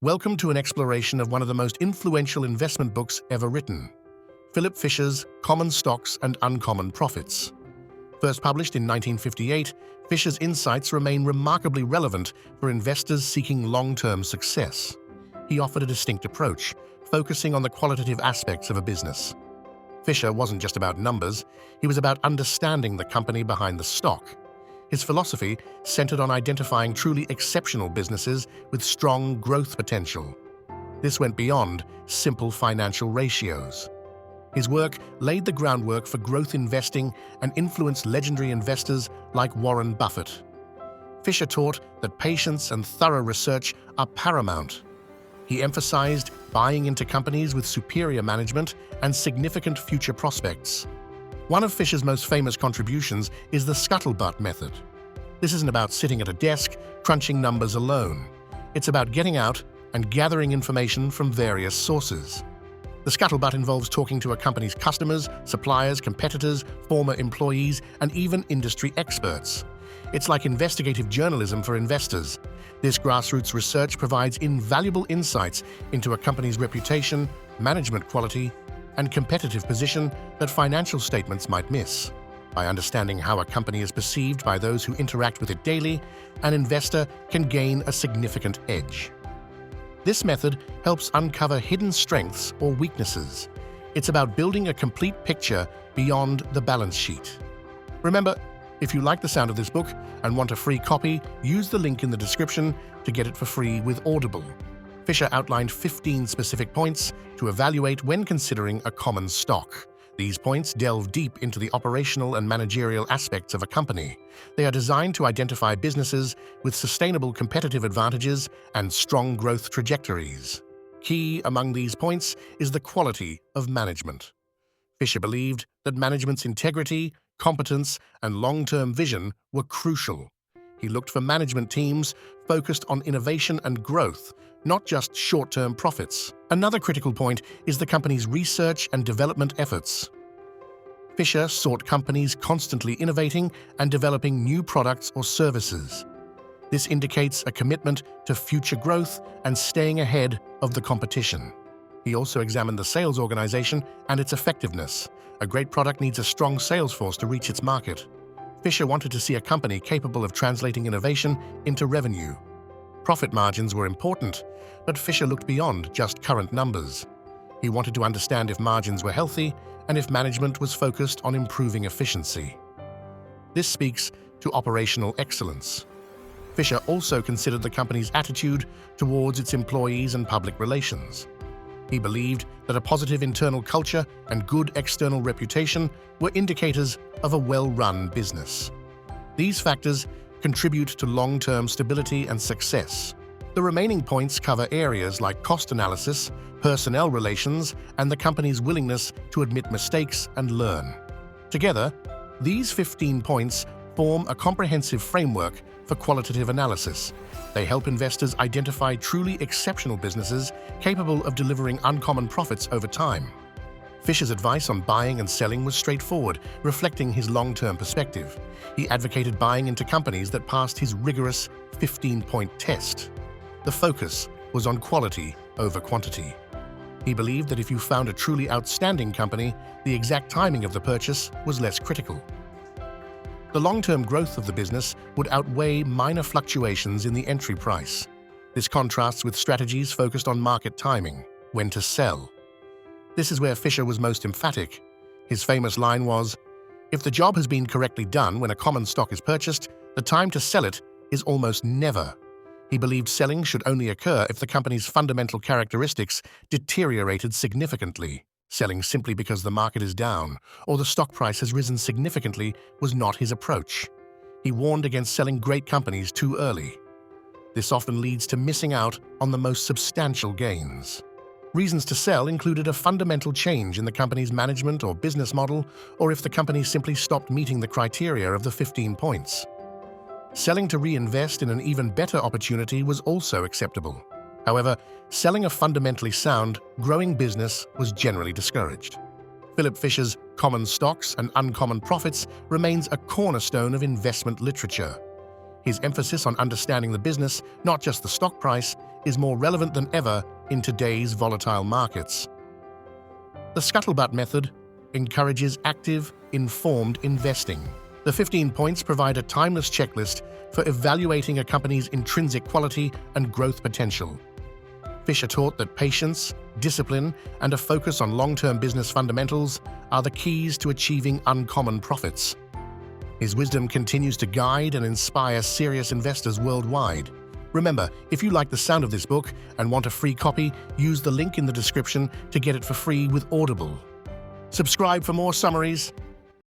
Welcome to an exploration of one of the most influential investment books ever written, Philip Fisher's Common Stocks and Uncommon Profits. First published in 1958, Fisher's insights remain remarkably relevant for investors seeking long-term success. He offered a distinct approach, focusing on the qualitative aspects of a business. Fisher wasn't just about numbers, he was about understanding the company behind the stock. His philosophy centered on identifying truly exceptional businesses with strong growth potential. This went beyond simple financial ratios. His work laid the groundwork for growth investing and influenced legendary investors like Warren Buffett. Fisher taught that patience and thorough research are paramount. He emphasized buying into companies with superior management and significant future prospects. One of Fisher's most famous contributions is the scuttlebutt method. This isn't about sitting at a desk, crunching numbers alone. It's about getting out and gathering information from various sources. The scuttlebutt involves talking to a company's customers, suppliers, competitors, former employees, and even industry experts. It's like investigative journalism for investors. This grassroots research provides invaluable insights into a company's reputation, management quality, and competitive position that financial statements might miss. By understanding how a company is perceived by those who interact with it daily, an investor can gain a significant edge. This method helps uncover hidden strengths or weaknesses. It's about building a complete picture beyond the balance sheet. Remember, if you like the sound of this book and want a free copy, use the link in the description to get it for free with Audible. Fisher outlined 15 specific points to evaluate when considering a common stock. These points delve deep into the operational and managerial aspects of a company. They are designed to identify businesses with sustainable competitive advantages and strong growth trajectories. Key among these points is the quality of management. Fisher believed that management's integrity, competence, and long-term vision were crucial. He looked for management teams focused on innovation and growth, not just short-term profits. Another critical point is the company's research and development efforts. Fisher sought companies constantly innovating and developing new products or services. This indicates a commitment to future growth and staying ahead of the competition. He also examined the sales organization and its effectiveness. A great product needs a strong sales force to reach its market. Fisher wanted to see a company capable of translating innovation into revenue. Profit margins were important, but Fisher looked beyond just current numbers. He wanted to understand if margins were healthy and if management was focused on improving efficiency. This speaks to operational excellence. Fisher also considered the company's attitude towards its employees and public relations. He believed that a positive internal culture and good external reputation were indicators of a well-run business. These factors contribute to long-term stability and success. The remaining points cover areas like cost analysis, personnel relations, and the company's willingness to admit mistakes and learn. Together, these 15 points form a comprehensive framework for qualitative analysis. They help investors identify truly exceptional businesses capable of delivering uncommon profits over time. Fisher's advice on buying and selling was straightforward, reflecting his long-term perspective. He advocated buying into companies that passed his rigorous 15-point test. The focus was on quality over quantity. He believed that if you found a truly outstanding company, the exact timing of the purchase was less critical. The long-term growth of the business would outweigh minor fluctuations in the entry price. This contrasts with strategies focused on market timing, when to sell. This is where Fisher was most emphatic. His famous line was, "If the job has been correctly done when a common stock is purchased, the time to sell it is almost never." He believed selling should only occur if the company's fundamental characteristics deteriorated significantly. Selling simply because the market is down or the stock price has risen significantly was not his approach. He warned against selling great companies too early. This often leads to missing out on the most substantial gains. Reasons to sell included a fundamental change in the company's management or business model, or if the company simply stopped meeting the criteria of the 15 points. Selling to reinvest in an even better opportunity was also acceptable. However, selling a fundamentally sound, growing business was generally discouraged. Philip Fisher's Common Stocks and Uncommon Profits remains a cornerstone of investment literature. His emphasis on understanding the business, not just the stock price, is more relevant than ever in today's volatile markets. The scuttlebutt method encourages active, informed investing. The 15 points provide a timeless checklist for evaluating a company's intrinsic quality and growth potential. Fisher taught that patience, discipline, and a focus on long-term business fundamentals are the keys to achieving uncommon profits. His wisdom continues to guide and inspire serious investors worldwide. Remember, if you like the sound of this book and want a free copy, use the link in the description to get it for free with Audible. Subscribe for more summaries